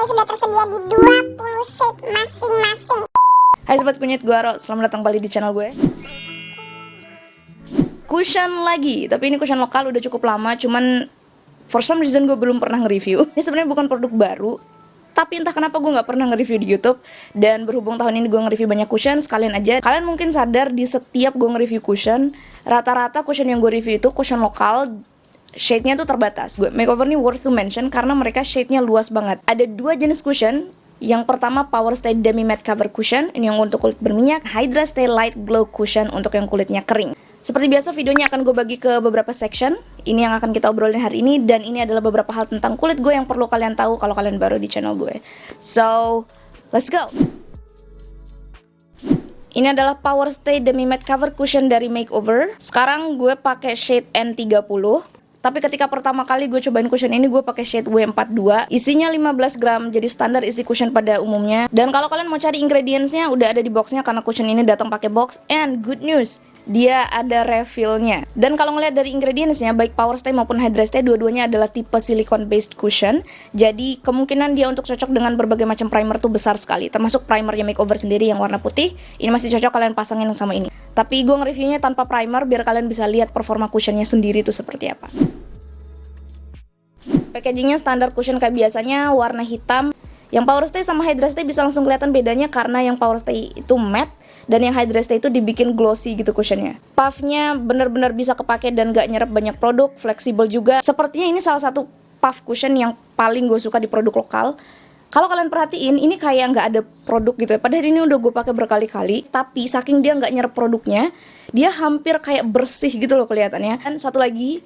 sudah tersedia di 20 shade masing-masing. Hai sobat kunyit, gue Aro, selamat datang kembali di channel gue. Cushion lagi, tapi ini cushion lokal udah cukup lama, cuman for some reason gue belum pernah nge-review. Ini sebenarnya bukan produk baru, tapi entah kenapa gue nggak pernah nge-review di YouTube. Dan berhubung tahun ini gue nge-review banyak cushion, sekalian aja kalian mungkin sadar di setiap gue nge-review cushion, rata-rata cushion yang gue review itu cushion lokal, shade-nya tuh terbatas. Makeover ini worth to mention karena mereka shade-nya luas banget. Ada dua jenis cushion. Yang pertama Power Stay Demi Matte Cover Cushion, ini yang untuk kulit berminyak. Hydra Stay Light Glow Cushion untuk yang kulitnya kering. Seperti biasa videonya akan gue bagi ke beberapa section. Ini yang akan kita obrolin hari ini, dan ini adalah beberapa hal tentang kulit gue yang perlu kalian tahu kalau kalian baru di channel gue. So, let's go. Ini adalah Power Stay Demi Matte Cover Cushion dari Makeover. Sekarang gue pakai shade N30. Tapi ketika pertama kali gue cobain cushion ini, gue pakai shade W42. Isinya 15 gram, jadi standar isi cushion pada umumnya. Dan kalau kalian mau cari ingredientsnya, udah ada di boxnya karena cushion ini datang pakai box. And good news, dia ada refillnya. Dan kalau ngeliat dari ingredientsnya, baik Power Stay maupun Hydra Stay, dua-duanya adalah tipe silicone based cushion. Jadi kemungkinan dia untuk cocok dengan berbagai macam primer tuh besar sekali. Termasuk primernya Makeover sendiri yang warna putih. Ini masih cocok kalian pasangin sama ini. Tapi gue nge-reviewnya tanpa primer biar kalian bisa lihat performa cushionnya sendiri tuh seperti apa. Packagingnya standar cushion kayak biasanya, warna hitam. Yang Power Stay sama Hydra Stay bisa langsung kelihatan bedanya karena yang Power Stay itu matte dan yang Hydra Stay itu dibikin glossy gitu cushionnya. Puffnya bener-bener bisa kepake dan gak nyerap banyak produk, fleksibel juga. Sepertinya ini salah satu puff cushion yang paling gue suka di produk lokal. Kalau kalian perhatiin, ini kayak nggak ada produk gitu ya. Padahal ini udah gue pakai berkali-kali, tapi saking dia nggak nyerap produknya, dia hampir kayak bersih gitu loh kelihatannya. Dan satu lagi,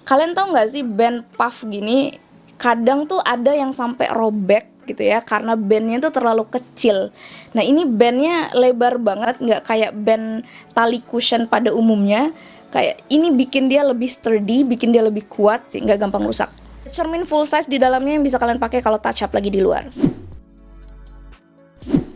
kalian tahu nggak sih band puff gini kadang tuh ada yang sampai robek gitu ya karena bandnya tuh terlalu kecil. Nah ini bandnya lebar banget, nggak kayak band tali cushion pada umumnya. Kayak ini bikin dia lebih sturdy, bikin dia lebih kuat, nggak gampang rusak. Cermin full size di dalamnya yang bisa kalian pakai kalau touch up lagi di luar.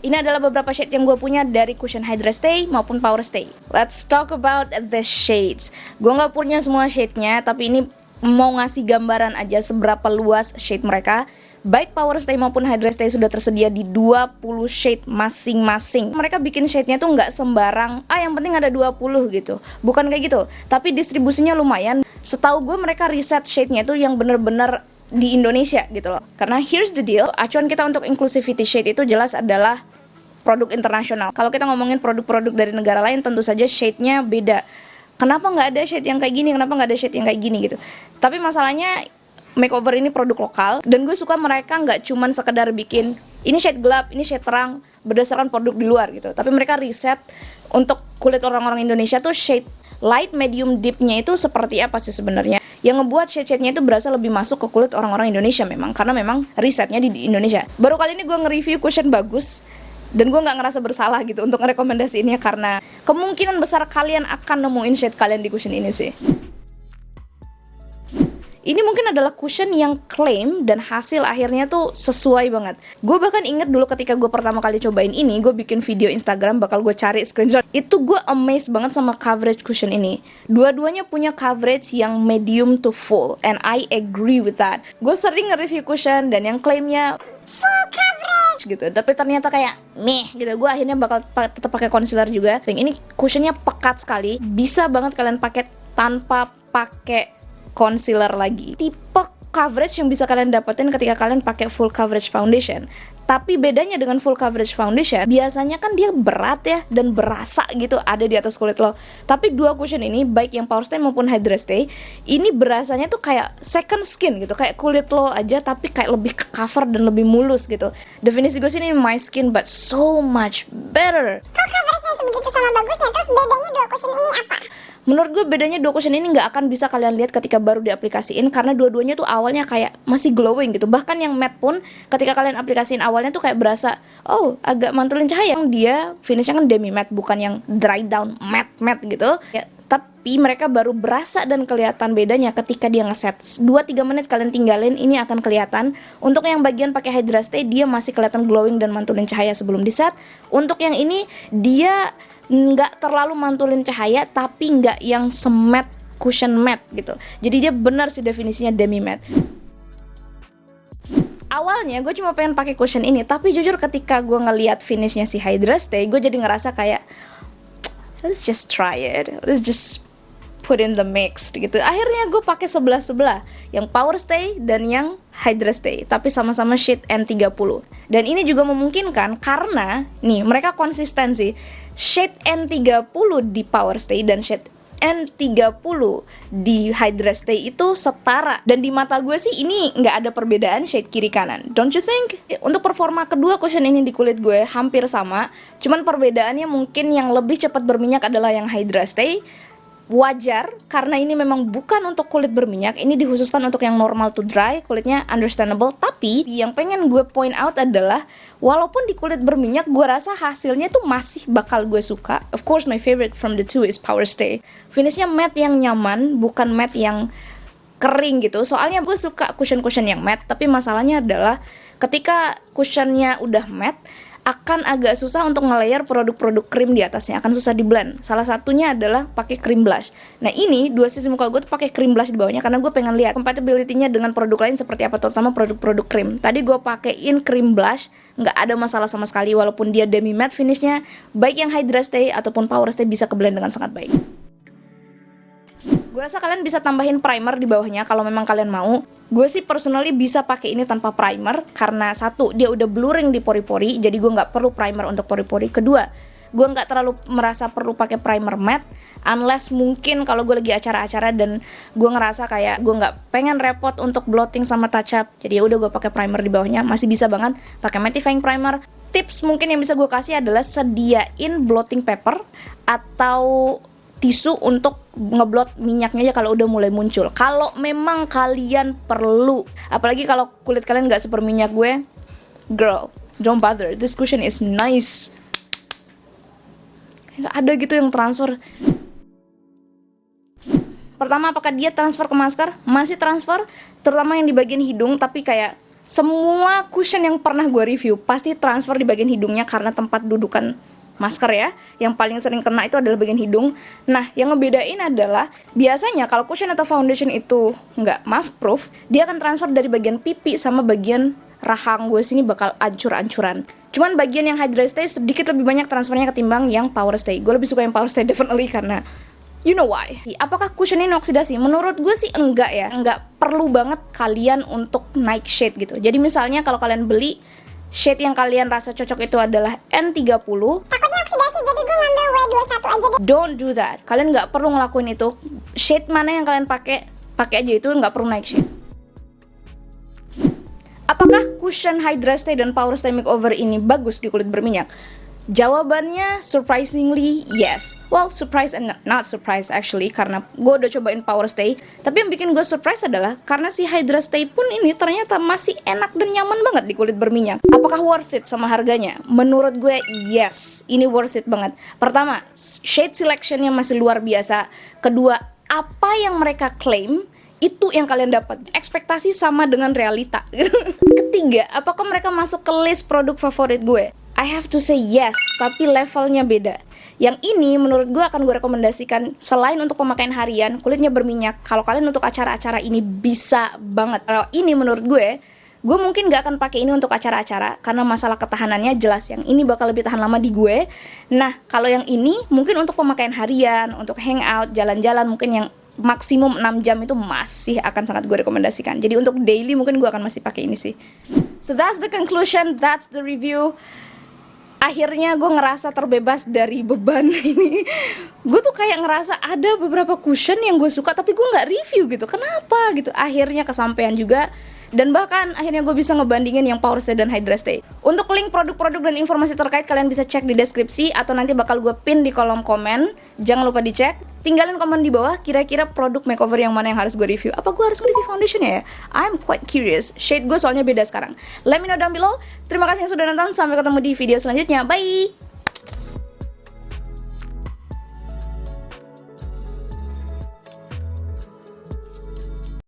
Ini adalah beberapa shade yang gue punya dari cushion Hydra Stay maupun Power Stay. Let's talk about the shades. Gue nggak punya semua shade-nya, tapi ini mau ngasih gambaran aja seberapa luas shade mereka. Baik Power Stay maupun Hydra Stay sudah tersedia di 20 shade masing-masing. Mereka bikin shade-nya tuh nggak sembarang, yang penting ada 20 gitu. Bukan kayak gitu, tapi distribusinya lumayan. Setahu gue mereka riset shade-nya tuh yang bener-bener di Indonesia gitu loh. Karena here's the deal, acuan kita untuk inclusivity shade itu jelas adalah produk internasional. Kalau kita ngomongin produk-produk dari negara lain, tentu saja shade-nya beda. Kenapa nggak ada shade yang kayak gini? Kenapa nggak ada shade yang kayak gini gitu? Tapi masalahnya Makeover ini produk lokal, dan gue suka mereka nggak cuman sekedar bikin ini shade gelap, ini shade terang berdasarkan produk di luar gitu. Tapi mereka riset untuk kulit orang-orang Indonesia tuh shade light, medium, deep-nya itu seperti apa sih sebenarnya. Yang ngebuat shade-shade-nya itu berasa lebih masuk ke kulit orang-orang Indonesia memang, karena memang risetnya di Indonesia. Baru kali ini gue nge-review cushion bagus, dan gue nggak ngerasa bersalah gitu untuk ngerekomendasiinnya karena kemungkinan besar kalian akan nemuin shade kalian di cushion ini sih. Ini mungkin adalah cushion yang klaim dan hasil akhirnya tuh sesuai banget. Gue bahkan inget dulu ketika gue pertama kali cobain ini, gue bikin video Instagram, bakal gue cari screenshot. Itu gue amazed banget sama coverage cushion ini. Dua-duanya punya coverage yang medium to full, and I agree with that. Gue sering nge-review cushion dan yang klaimnya full coverage gitu, tapi ternyata kayak meh gitu. Gue akhirnya bakal tetap pakai concealer juga. Ini cushionnya pekat sekali, bisa banget kalian pakai tanpa pakai concealer lagi. Tipe coverage yang bisa kalian dapetin ketika kalian pakai full coverage foundation. Tapi bedanya dengan full coverage foundation, biasanya kan dia berat ya dan berasa gitu ada di atas kulit lo. Tapi dua cushion ini, baik yang Power Stay maupun Hydra Stay, ini berasanya tuh kayak second skin gitu, kayak kulit lo aja tapi kayak lebih ke cover dan lebih mulus gitu. Definisi gue sih ini my skin but so much better. Kok coverage yang sebegitu sama bagusnya? Terus bedanya dua cushion ini apa? Menurut gue bedanya dua cushion ini nggak akan bisa kalian lihat ketika baru diaplikasiin karena dua-duanya tuh awalnya kayak masih glowing gitu. Bahkan yang matte pun ketika kalian aplikasiin awalnya tuh kayak berasa agak mantulin cahaya. Dia finishnya kan demi matte, bukan yang dry down matte gitu ya. Tapi mereka baru berasa dan kelihatan bedanya ketika dia ngeset. 2-3 menit kalian tinggalin, ini akan kelihatan. Untuk yang bagian pakai Hydra Stay, dia masih kelihatan glowing dan mantulin cahaya sebelum di set. Untuk yang ini, dia nggak terlalu mantulin cahaya, tapi nggak yang semat cushion matte gitu. Jadi dia benar sih definisinya demi matte. Awalnya gue cuma pengen pakai cushion ini, tapi jujur ketika gue ngeliat finishnya si Hydra Stay, gue jadi ngerasa kayak let's just try it, let's just put in the mix gitu. Akhirnya gue pakai sebelah, yang Power Stay dan yang Hydra Stay, tapi sama-sama shade N30. Dan ini juga memungkinkan karena nih mereka konsistensi. Shade N30 di Power Stay dan shade N30 di Hydra Stay itu setara. Dan di mata gue sih ini nggak ada perbedaan shade kiri kanan. Don't you think? Untuk performa kedua cushion ini di kulit gue hampir sama. Cuman perbedaannya mungkin yang lebih cepat berminyak adalah yang Hydra Stay. Wajar, karena ini memang bukan untuk kulit berminyak. Ini dikhususkan untuk yang normal to dry, kulitnya understandable. Tapi yang pengen gue point out adalah walaupun di kulit berminyak, gue rasa hasilnya tuh masih bakal gue suka. Of course my favorite from the two is Power Stay. Finishnya matte yang nyaman, bukan matte yang kering gitu. Soalnya gue suka cushion-cushion yang matte, tapi masalahnya adalah ketika cushionnya udah matte, akan agak susah untuk nge-layer produk-produk krim di atasnya, akan susah di blend. Salah satunya adalah pakai cream blush. Nah ini dua sisi muka gue tuh pakai cream blush di bawahnya karena gue pengen lihat compatibility-nya dengan produk lain seperti apa, terutama produk-produk krim. Tadi gue pakein cream blush, nggak ada masalah sama sekali walaupun dia demi matte finishnya. Baik yang Hydra Stay ataupun Power Stay bisa ke-blend dengan sangat baik. Gue rasa kalian bisa tambahin primer di bawahnya kalau memang kalian mau. Gue sih personally bisa pakai ini tanpa primer karena satu, dia udah blurring di pori-pori, jadi gue nggak perlu primer untuk pori-pori. Kedua, gue nggak terlalu merasa perlu pakai primer matte, unless mungkin kalau gue lagi acara-acara dan gue ngerasa kayak gue nggak pengen repot untuk blotting sama touch up, jadi ya udah gue pakai primer di bawahnya. Masih bisa banget pakai mattifying primer. Tips mungkin yang bisa gue kasih adalah sediain blotting paper atau tisu untuk ngeblot minyaknya aja kalau udah mulai muncul. Kalau memang kalian perlu, apalagi kalau kulit kalian nggak seperminyak gue, girl, don't bother. This cushion is nice. Nggak ada gitu yang transfer. Pertama, apakah dia transfer ke masker? Masih transfer, terutama yang di bagian hidung. Tapi kayak semua cushion yang pernah gue review pasti transfer di bagian hidungnya karena tempat dudukan masker ya, yang paling sering kena itu adalah bagian hidung. Nah, yang ngebedain adalah biasanya kalau cushion atau foundation itu nggak mask proof, dia akan transfer dari bagian pipi sama bagian rahang gue sini bakal ancur-ancuran. Cuman bagian yang Hydra Stay sedikit lebih banyak transfernya ketimbang yang Power Stay. Gue lebih suka yang Power Stay definitely karena you know why. Apakah cushion ini oksidasi? Menurut gue sih enggak ya. Enggak perlu banget kalian untuk naik shade gitu. Jadi misalnya kalau kalian beli shade yang kalian rasa cocok itu adalah N30, Takutnya oksidasi, jadi gue ngambil W21 aja deh. don't do that. Kalian nggak perlu ngelakuin itu. Shade mana yang kalian pakai aja itu, nggak perlu naik shade. Apakah cushion Hydra Stay dan Power Stay Makeover ini bagus di kulit berminyak? Jawabannya surprisingly yes. Well, surprise and not surprise actually, karena gue udah cobain Power Stay. Tapi yang bikin gue surprise adalah karena si Hydra Stay pun ini ternyata masih enak dan nyaman banget di kulit berminyak. Apakah worth it sama harganya? Menurut gue yes, ini worth it banget. Pertama, shade selectionnya masih luar biasa. Kedua, apa yang mereka claim itu yang kalian dapat. Ekspektasi sama dengan realita. Ketiga, apakah mereka masuk ke list produk favorit gue? I have to say yes, tapi levelnya beda. Yang ini menurut gue akan gue rekomendasikan selain untuk pemakaian harian, kulitnya berminyak. Kalau kalian untuk acara-acara ini bisa banget. Kalau ini menurut gue mungkin gak akan pakai ini untuk acara-acara karena masalah ketahanannya jelas yang ini bakal lebih tahan lama di gue. Nah, kalau yang ini mungkin untuk pemakaian harian, untuk hangout, jalan-jalan mungkin yang maksimum 6 jam itu masih akan sangat gue rekomendasikan. Jadi untuk daily mungkin gue akan masih pakai ini sih. So that's the conclusion, that's the review. Akhirnya gue ngerasa terbebas dari beban ini. Gue tuh kayak ngerasa ada beberapa cushion yang gue suka tapi gue gak review gitu. Kenapa gitu? Akhirnya kesampaian juga. Dan bahkan akhirnya gue bisa ngebandingin yang Power Stay dan Hydra Stay. Untuk link produk-produk dan informasi terkait kalian bisa cek di deskripsi atau nanti bakal gue pin di kolom komen. Jangan lupa dicek. Tinggalin komen di bawah kira-kira produk makeover yang mana yang harus gue review. Apa gue harus review foundation ya? I'm quite curious. Shade gue soalnya beda sekarang. Let me know down below. Terima kasih yang sudah nonton. Sampai ketemu di video selanjutnya. Bye!